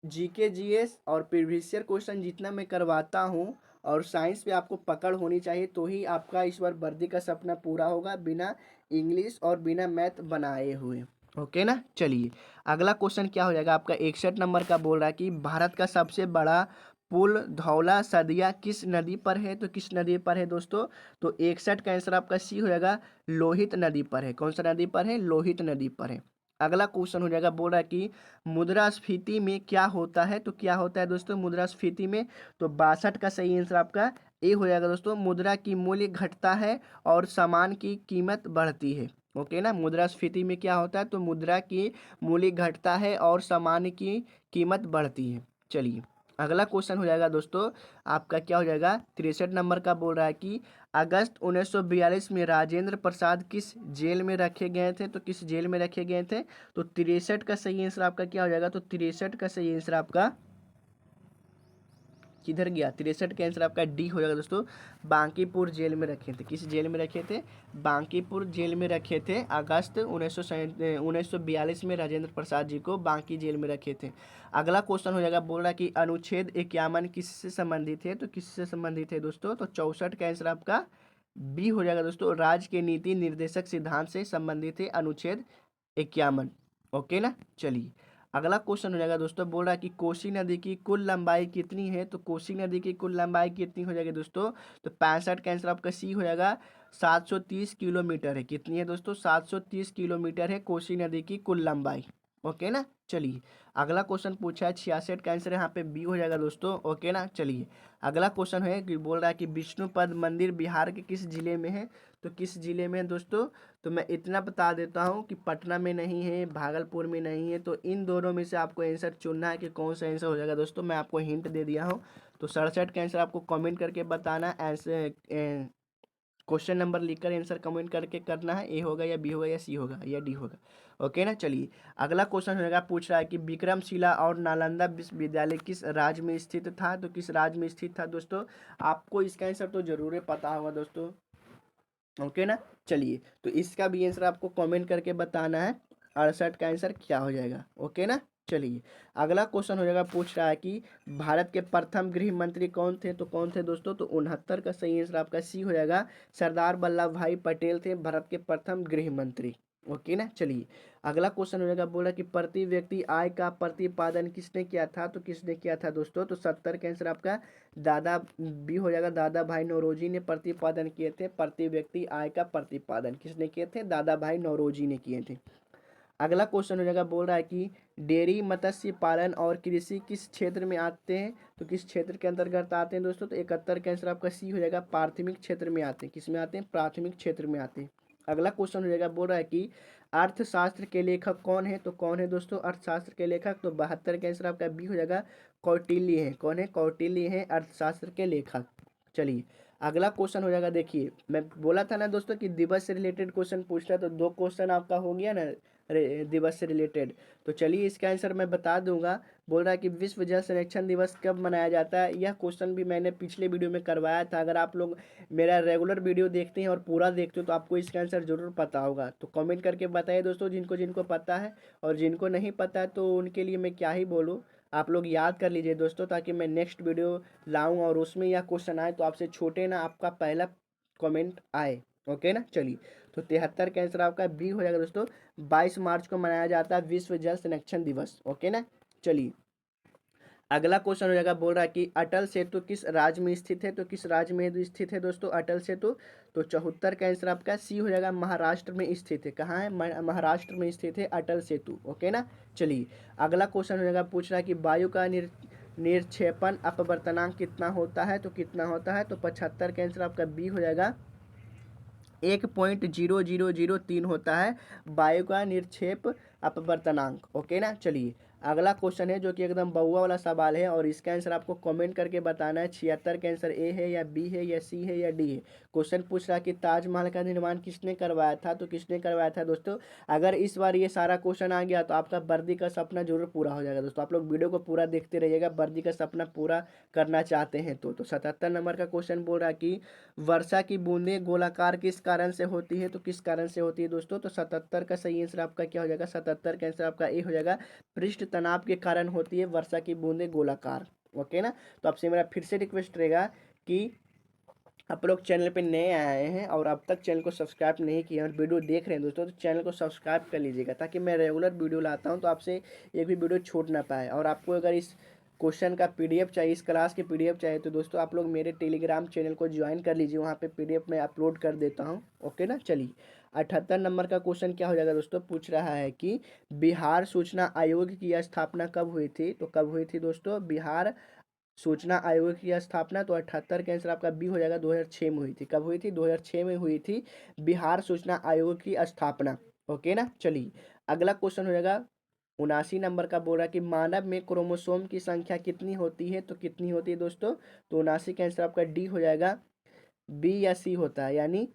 जीके जीएस और प्रीवियस ईयर क्वेश्चन जितना मैं करवाता हूँ और साइंस पे आपको पकड़ होनी चाहिए, तो ही आपका इस बार वर्दी का सपना पूरा होगा, बिना इंग्लिश और बिना मैथ बनाए हुए। ओके ना, चलिए अगला क्वेश्चन क्या हो जाएगा आपका 61 नंबर का बोल रहा है कि भारत का सबसे बड़ा पुल धौला सदिया किस नदी पर है, तो किस नदी पर है दोस्तों, तो 61 का आंसर आपका सी हो जाएगा, लोहित नदी पर है। कौन सा नदी पर है, लोहित नदी पर है। अगला क्वेश्चन हो जाएगा, बोल रहा है कि मुद्रास्फीति में क्या होता है, तो क्या होता है दोस्तों मुद्रास्फीति में, तो 62 का सही आंसर आपका ए हो जाएगा दोस्तों, मुद्रा की मूल्य घटता है और सामान की कीमत बढ़ती है। ओके ना, मुद्रास्फीति में क्या होता है, तो मुद्रा की मूल्य घटता है और सामान की कीमत बढ़ती है। चलिए अगला क्वेश्चन हो जाएगा दोस्तों आपका क्या हो जाएगा, 63 नंबर का बोल रहा है कि अगस्त 1942 में राजेंद्र प्रसाद किस जेल में रखे गए थे, तो किस जेल में रखे गए थे, तो 63 का सही आंसर आपका क्या हो जाएगा, तो 63 का सही आंसर आपका किधर गया, 63 का आंसर आपका डी हो जाएगा दोस्तों, बांकीपुर जेल में रखे थे। किस जेल में रखे थे, बांकीपुर जेल में रखे थे। अगस्त 1942 में राजेंद्र प्रसाद जी को बांकी जेल में रखे थे। अगला क्वेश्चन हो जाएगा, बोल रहा है कि अनुच्छेद 51 किससे संबंधित है, तो किससे संबंधित है दोस्तों, तो 64 का आंसर आपका बी हो जाएगा दोस्तों, राज्य के नीति निर्देशक सिद्धांत से संबंधित है अनुच्छेद 51। ओके ना, चलिए अगला क्वेश्चन हो जाएगा दोस्तों, बोल रहा है कि कोसी नदी की कुल लंबाई कितनी है, तो कोसी नदी की कुल लंबाई कितनी हो जाएगी दोस्तों, तो 65 का आंसर आपका सी हो जाएगा, 730 किलोमीटर है। कितनी है दोस्तों, 730 किलोमीटर है कोसी नदी की कुल लंबाई। ओके ना, चलिए अगला क्वेश्चन पूछा है 66 का आंसर यहाँ पे बी हो जाएगा दोस्तों। ओके ना, चलिए अगला क्वेश्चन है कि बोल रहा है कि विष्णुपद मंदिर बिहार के किस जिले में है, तो किस जिले में है दोस्तों, तो मैं इतना बता देता हूँ कि पटना में नहीं है, भागलपुर में नहीं है, तो इन दोनों में से आपको आंसर चुनना है कि कौन सा आंसर हो जाएगा दोस्तों। मैं आपको हिंट दे दिया हूँ, तो 67 का आंसर आपको कमेंट करके बताना, आंसर क्वेश्चन नंबर लिखकर आंसर कमेंट करके करना है, ए होगा या बी होगा या सी होगा या डी होगा। ओके ना, चलिए अगला क्वेश्चन हो जाएगा, पूछ रहा है कि विक्रमशिला और नालंदा विश्वविद्यालय किस राज्य में स्थित था, तो किस राज्य में स्थित था दोस्तों, आपको इसका आंसर तो जरूर पता होगा दोस्तों। ओके ना, चलिए तो इसका भी आंसर आपको कमेंट करके बताना है, 68 का आंसर क्या हो जाएगा। ओके ना, चलिए अगला क्वेश्चन हो जाएगा, पूछ रहा है कि भारत के प्रथम गृह मंत्री कौन थे, तो कौन थे दोस्तों, तो 69 का सही आंसर आपका सी हो जाएगा, सरदार वल्लभ भाई पटेल थे भारत के प्रथम गृह मंत्री। ओके ना, चलिए अगला क्वेश्चन हो जाएगा, बोला कि प्रति व्यक्ति आय का प्रतिपादन किसने किया था, तो किसने किया था दोस्तों, तो 70 का आंसर आपका दादा बी हो जाएगा, दादा भाई नौरोजी ने प्रतिपादन किए थे। प्रति व्यक्ति आय का प्रतिपादन किसने किए थे, दादा भाई नौरोजी ने किए थे। अगला क्वेश्चन हो जाएगा, बोल रहा है कि डेयरी मत्स्य पालन और कृषि किस क्षेत्र में आते हैं, तो किस क्षेत्र के अंतर्गत आते हैं दोस्तों, तो 71 का आंसर आपका सी हो जाएगा, प्राथमिक क्षेत्र में आते हैं। किस में आते हैं, प्राथमिक क्षेत्र में आते हैं। अगला क्वेश्चन हो जाएगा, बोल रहा है कि अर्थशास्त्र के लेखक कौन है, तो कौन है दोस्तों अर्थशास्त्र के लेखक, तो 72 का आंसर आपका बी हो जाएगा, कौटिल्य है। कौन है, कौटिल्य है अर्थशास्त्र के लेखक। चलिए अगला क्वेश्चन हो जाएगा, देखिए मैं बोला था ना दोस्तों कि दिवस से रिलेटेड क्वेश्चन पूछता है, तो 2 क्वेश्चन आपका हो गया ना दिवस से रिलेटेड। तो चलिए इसका आंसर मैं बता दूंगा। बोल रहा है कि विश्व जल संरक्षण दिवस कब मनाया जाता है, यह क्वेश्चन भी मैंने पिछले वीडियो में करवाया था। अगर आप लोग मेरा रेगुलर वीडियो देखते हैं और पूरा देखते हो तो आपको इसका आंसर जरूर पता होगा। तो कमेंट करके बताइए दोस्तों जिनको जिनको पता है, और जिनको नहीं पता है तो उनके लिए मैं क्या ही बोलूँ, आप लोग याद कर लीजिए दोस्तों, ताकि मैं नेक्स्ट वीडियो लाऊं और उसमें यह क्वेश्चन आए तो आपसे छोटे ना आपका पहला कमेंट आए। ओके ना, चलिए तो 73 का आंसर आपका बी हो जाएगा दोस्तों, 22 मार्च को मनाया जाता है विश्व जल संरक्षण दिवस। ओके ना, चलिए अगला क्वेश्चन हो जाएगा, बोल रहा है कि अटल सेतु किस राज्य में स्थित है, तो किस राज्य में स्थित है दोस्तों अटल सेतु, तो 74 का आंसर आपका सी हो जाएगा, महाराष्ट्र में स्थित है। कहाँ है, महाराष्ट्र में स्थित है अटल सेतु। ओके ना, चलिए अगला क्वेश्चन हो जाएगा, पूछ रहा है कि वायु का निर्क्षेपण अपवर्तनांक कितना होता है, तो कितना होता है, तो 75 का आंसर आपका बी हो जाएगा, 1.0003 होता है वायु का निरक्षेप अपवर्तनांक। ओके ना। चलिए अगला क्वेश्चन है जो कि एकदम बहुआ वाला सवाल है और इसका आंसर आपको कमेंट करके बताना है। 76 का आंसर ए है या बी है या सी है या डी है। क्वेश्चन पूछ रहा है कि ताजमहल का निर्माण किसने करवाया था, तो किसने करवाया था दोस्तों। अगर इस बार ये सारा क्वेश्चन आ गया तो आपका वर्दी का सपना जरूर पूरा हो जाएगा दोस्तों। आप लोग वीडियो को पूरा देखते रहिएगा, वर्दी का सपना पूरा करना चाहते हैं तो 77 नंबर का क्वेश्चन बोल रहा है कि वर्षा की बूंदें गोलाकार किस कारण से होती है, तो किस कारण से होती है दोस्तों। तो 77 का सही आंसर आपका क्या हो जाएगा, 77 का आंसर आपका ए हो जाएगा। पृष्ठ तनाव के कारण होती है वर्षा की बूंदें गोलाकार। ओके ना। तो आपसे मेरा फिर से रिक्वेस्ट रहेगा कि आप लोग चैनल पे नए आए हैं और अब तक चैनल को सब्सक्राइब नहीं किया और वीडियो देख रहे हैं दोस्तों, तो चैनल को सब्सक्राइब कर लीजिएगा ताकि मैं रेगुलर वीडियो लाता हूं तो आपसे एक भी वीडियो छूट ना पाए। और आपको अगर इस क्वेश्चन का पीडीएफ चाहिए, इस क्लास की पीडीएफ चाहिए, तो दोस्तों आप लोग मेरे टेलीग्राम चैनल को ज्वाइन कर लीजिए, वहाँ पे पीडीएफ मैं अपलोड कर देता हूँ। ओके ना। चलिए 78 नंबर का क्वेश्चन क्या हो जाएगा दोस्तों, पूछ रहा है कि बिहार सूचना आयोग की स्थापना कब हुई थी, तो कब हुई थी दोस्तों बिहार सूचना आयोग की स्थापना। तो 78 का आंसर आपका बी हो जाएगा, 2006 में हुई थी। कब हुई थी, 2006 में हुई थी बिहार सूचना आयोग की स्थापना। ओके ना। चलिए अगला क्वेश्चन हो जाएगा 79 नंबर का, बोल रहा है कि मानव में क्रोमोसोम की संख्या कितनी होती है, तो कितनी होती है दोस्तों। तो 79 का आंसर आपका डी हो जाएगा, बी या सी होता है, यानी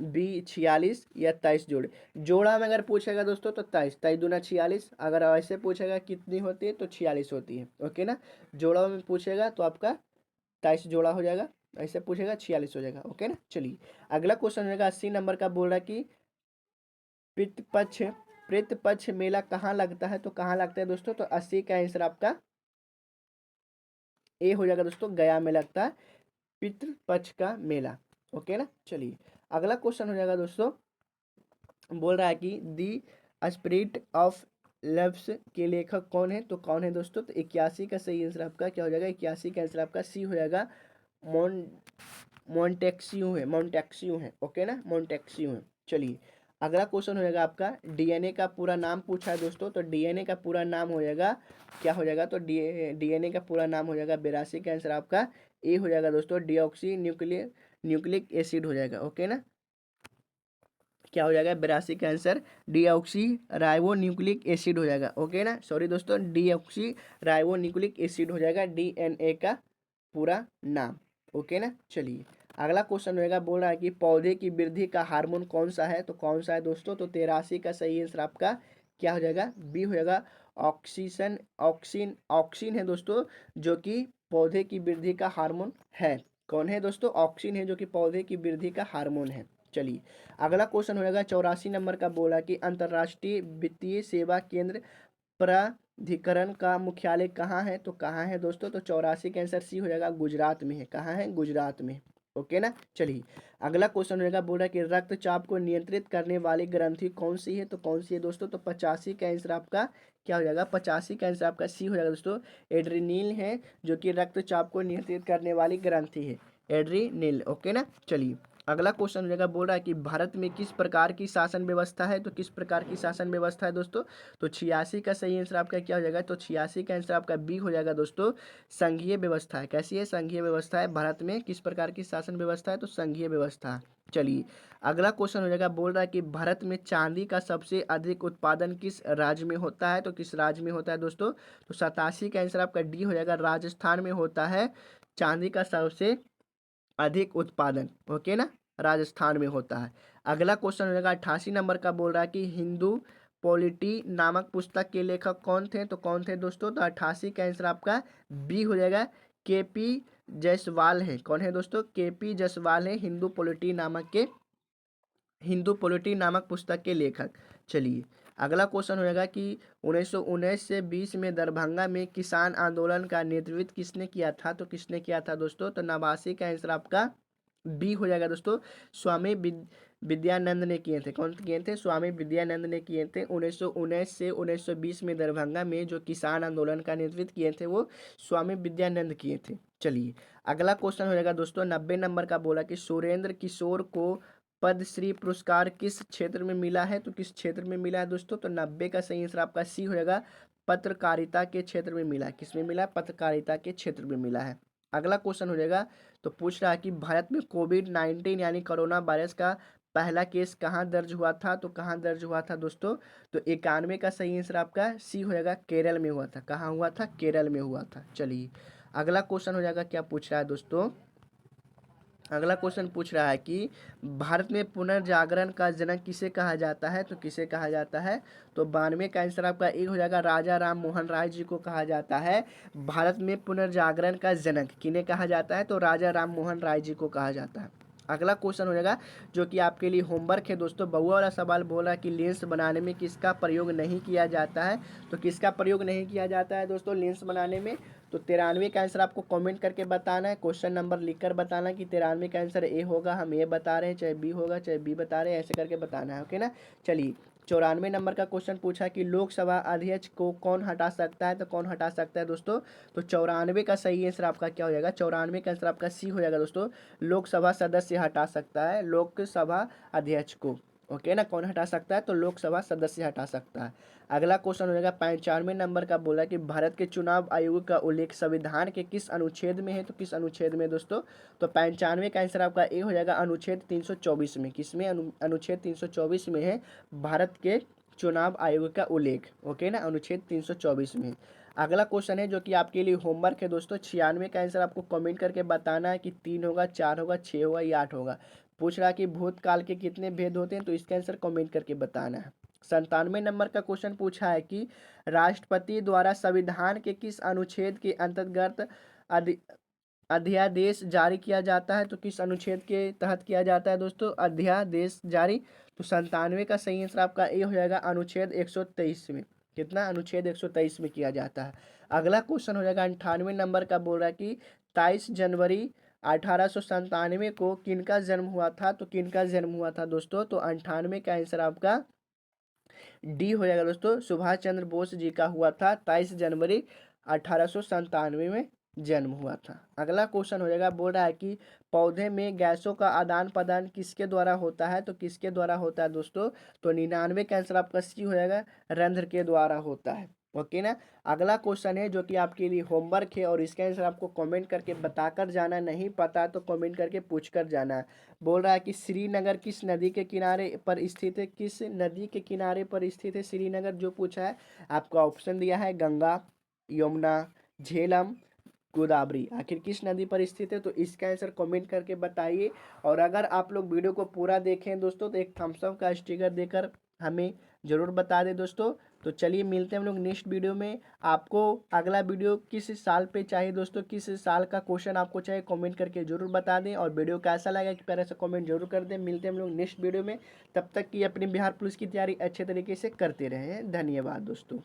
बी 46 या 23 जोड़े। जोड़ा में अगर पूछेगा दोस्तों तो 23, 23 दूना 46। अगर ऐसे पूछेगा कितनी होती है तो 46 होती है। ओके ना। जोड़ा में पूछेगा तो आपका 23 जोड़ा हो जाएगा, ऐसे पूछेगा 46 हो जाएगा। ओके ना। चलिए अगला क्वेश्चन रहेगा 80 नंबर का, बोल रहा है कि पितृपक्ष पितृपक्ष मेला कहाँ लगता है, तो कहाँ लगता है दोस्तों। तो 80 का आंसर आपका ए हो जाएगा दोस्तों, गया में लगता है पितृपक्ष का मेला। ओके ना। चलिए अगला क्वेश्चन हो जाएगा दोस्तों, बोल रहा है कि दी स्पिरिट ऑफ लव्स के लेखक कौन है, तो कौन है दोस्तों। तो 81 का सही आंसर आपका क्या हो जाएगा, 81 का आंसर आपका सी हो जाएगा, मोन मोन्टेक्सियो है। ओके ना, मोन्टेक्सियो है। चलिए अगला क्वेश्चन हो जाएगा आपका डीएनए का पूरा नाम पूछा है दोस्तों। तो डीएनए का पूरा नाम हो जाएगा क्या हो जाएगा, तो डीएनए का पूरा नाम हो जाएगा, 82 का आंसर आपका ए हो जाएगा दोस्तों, डीऑक्सी न्यूक्लिक एसिड हो जाएगा। ओके ना। क्या हो जाएगा, 82 का answer deoxy ribo nucleic acid हो जाएगा। ओके ना, सॉरी दोस्तों, डीऑक्सी राइबो न्यूक्लिक एसिड हो जाएगा डीएनए का पूरा नाम। ओके ना। चलिए अगला क्वेश्चन रहेगा, बोल रहा है कि पौधे की वृद्धि का हार्मोन कौन सा है, तो कौन सा है दोस्तों। तो 83 का सही आंसर आपका क्या हो जाएगा, बी हो जाएगा, ऑक्सीजन ऑक्सीन ऑक्सीन है दोस्तों, जो कि पौधे की वृद्धि का हार्मोन है। कौन है दोस्तों, ऑक्सीन है जो कि पौधे की वृद्धि का हार्मोन है। चलिए अगला क्वेश्चन हो जाएगा 84 नंबर का, बोला कि अंतर्राष्ट्रीय वित्तीय सेवा केंद्र प्राधिकरण का मुख्यालय कहाँ है, तो कहाँ है दोस्तों। तो 84 का आंसर सी हो जाएगा, गुजरात में है। कहाँ है, गुजरात में। ओके ना। चलिए अगला क्वेश्चन हो जाएगा, बोल रहा है कि रक्तचाप को नियंत्रित करने वाली ग्रंथि कौन सी है, तो कौन सी है दोस्तों। तो 85 का आंसर आपका क्या हो जाएगा, 85 का आंसर आपका सी हो जाएगा दोस्तों, एड्रीनिल है, जो कि रक्तचाप को नियंत्रित करने वाली ग्रंथि है, एड्रीनिल। ओके ना। चलिए अगला क्वेश्चन हो जाएगा, बोल रहा है कि भारत में किस प्रकार की शासन व्यवस्था है, तो किस प्रकार की शासन व्यवस्था है दोस्तों। तो 86 का सही आंसर आपका क्या हो जाएगा, तो 86 का आंसर आपका बी हो जाएगा दोस्तों, संघीय व्यवस्था है। कैसी है, संघीय व्यवस्था है। भारत में किस प्रकार की शासन व्यवस्था है, तो संघीय व्यवस्था। चलिए अगला क्वेश्चन हो जाएगा, बोल रहा है कि भारत में चांदी का सबसे अधिक उत्पादन किस राज्य में होता है, तो किस राज्य में होता है दोस्तों। तो 87 का आंसर आपका डी हो जाएगा, राजस्थान में होता है चांदी का सबसे अधिक उत्पादन। ओके ना, राजस्थान में होता है। अगला क्वेश्चन हो जाएगा 88 नंबर का, बोल रहा है कि हिंदू पॉलिटी नामक पुस्तक के लेखक कौन थे, तो कौन थे दोस्तों। तो 88 का आंसर आपका बी हो जाएगा, केपी जायसवाल है। कौन है दोस्तों, केपी जायसवाल है, हिंदू पॉलिटी नामक पुस्तक के लेखक। चलिए अगला क्वेश्चन हो जाएगा कि 1919 से 20 में दरभंगा में किसान आंदोलन का नेतृत्व किसने किया था, तो किसने किया था दोस्तों। तो 89 का आंसर आपका बी हो जाएगा दोस्तों, स्वामी विद्यानंद ने किए थे। कौन किए थे, स्वामी विद्यानंद ने किए थे। 1919 से 1920 में दरभंगा में जो किसान आंदोलन का नेतृत्व किए थे वो स्वामी विद्यानंद किए थे। चलिए अगला क्वेश्चन हो जाएगा दोस्तों 90 नंबर का, बोला कि सुरेंद्र किशोर को पद्मश्री पुरस्कार किस क्षेत्र में मिला है, तो किस क्षेत्र में मिला है दोस्तों। तो 90 का सही आंसर आपका सी हो जाएगा, पत्रकारिता के क्षेत्र में मिला है। किस में मिला है, पत्रकारिता के क्षेत्र में मिला है। अगला क्वेश्चन हो जाएगा, तो पूछ रहा है कि भारत में कोविड-19 यानी कोरोना वायरस का पहला केस कहाँ दर्ज हुआ था? तो कहाँ दर्ज हुआ था दोस्तों? तो 91 का सही आंसर आपका सी हो जाएगा, केरल में हुआ था। कहाँ हुआ था? केरल में हुआ था। चलिए अगला क्वेश्चन हो जाएगा, क्या पूछ रहा है दोस्तों? अगला क्वेश्चन पूछ रहा है कि भारत में पुनर्जागरण का जनक किसे कहा जाता है? तो किसे कहा जाता है? तो 92 का आंसर आपका ए हो जाएगा, राजा राम मोहन राय जी को कहा जाता है भारत में पुनर्जागरण का जनक। किन्हें कहा जाता है? तो राजा राम मोहन राय जी को कहा जाता है। अगला क्वेश्चन हो जाएगा जो कि आपके लिए होमवर्क है दोस्तों, बउआ वाला सवाल बोल रहा है कि लेंस बनाने में किसका प्रयोग नहीं किया जाता है? तो किसका प्रयोग नहीं किया जाता है दोस्तों लेंस बनाने में? तो 93 का आंसर आपको कमेंट करके बताना है, क्वेश्चन नंबर लिखकर बताना कि 93 का आंसर ए होगा, हम ए बता रहे हैं, चाहे बी होगा चाहे बी बता रहे हैं, ऐसे करके बताना है। ओके ना। चलिए 94 नंबर का क्वेश्चन पूछा कि लोकसभा अध्यक्ष को कौन हटा सकता है? तो कौन हटा सकता है दोस्तों? तो 94 का सही आंसर आपका क्या हो जाएगा? 94 का आंसर आपका सी हो जाएगा दोस्तों, लोकसभा सदस्य हटा सकता है लोकसभा अध्यक्ष को। ओके ना, कौन हटा सकता है? तो लोकसभा सदस्य हटा सकता है। अगला क्वेश्चन हो जाएगा 95 नंबर का, बोला कि भारत के चुनाव आयोग का उल्लेख संविधान के किस अनुच्छेद में है? तो किस अनुच्छेद में दोस्तों? तो 95 का आंसर आपका ए हो जाएगा, अनुच्छेद 324 में। किसमें? अनुच्छेद 324 में है भारत के चुनाव आयोग का उल्लेख। ओके ना, अनुच्छेद 324 में। अगला क्वेश्चन है जो कि आपके लिए होमवर्क है दोस्तों, 96 का आंसर आपको कमेंट करके बताना है कि 3 होगा, 4 होगा, 6 होगा या 8 होगा। पूछ रहा है कि भूतकाल के कितने भेद होते हैं? तो इसका आंसर कमेंट करके बताना है। 97 नंबर का क्वेश्चन पूछा है कि राष्ट्रपति द्वारा संविधान के किस अनुच्छेद के अंतर्गत अधि अध्यादेश जारी किया जाता है? तो किस अनुच्छेद के तहत किया जाता है दोस्तों अध्यादेश जारी? तो 97 का सही आंसर आपका ए हो जाएगा, अनुच्छेद 123 में। कितना? अनुच्छेद 123 में किया जाता है। अगला क्वेश्चन हो जाएगा 98 नंबर का, बोल रहा है कि 23 जनवरी 1897 को किनका जन्म हुआ था? तो किनका जन्म हुआ था दोस्तों? तो 98 का आंसर आपका डी हो जाएगा दोस्तों, सुभाष चंद्र बोस जी का हुआ था, 23 जनवरी 1897 में जन्म हुआ था। अगला क्वेश्चन हो जाएगा, बोल रहा है कि पौधे में गैसों का आदान प्रदान किसके द्वारा होता है? तो किसके द्वारा होता है दोस्तों? तो 99 का आंसर आपका सी हो जाएगा, रंध्र के द्वारा होता है। ओके ना। अगला क्वेश्चन है जो कि आपके लिए होमवर्क है और इसका आंसर आपको कमेंट करके बताकर जाना, नहीं पता तो कमेंट करके पूछ कर जाना। बोल रहा है कि श्रीनगर किस नदी के किनारे पर स्थित है? किस नदी के किनारे पर स्थित है श्रीनगर? जो पूछा है आपका ऑप्शन दिया है, गंगा, यमुना, झेलम, गोदावरी। आखिर किस नदी पर स्थित है? तो इसका आंसर कमेंट करके बताइए। और अगर आप लोग वीडियो को पूरा देखें दोस्तों तो एक थम्स अप का स्टिकर देकर हमें ज़रूर बता दें दोस्तों। तो चलिए मिलते हैं हम लोग नेक्स्ट वीडियो में। आपको अगला वीडियो किस साल पे चाहिए दोस्तों, किस साल का क्वेश्चन आपको चाहिए, कमेंट करके जरूर बता दें। और वीडियो कैसा लगा एक प्यारा सा कमेंट जरूर कर दें। मिलते हैं हम लोग नेक्स्ट वीडियो में, तब तक की अपनी बिहार पुलिस की तैयारी अच्छे तरीके से करते रहें। धन्यवाद दोस्तों।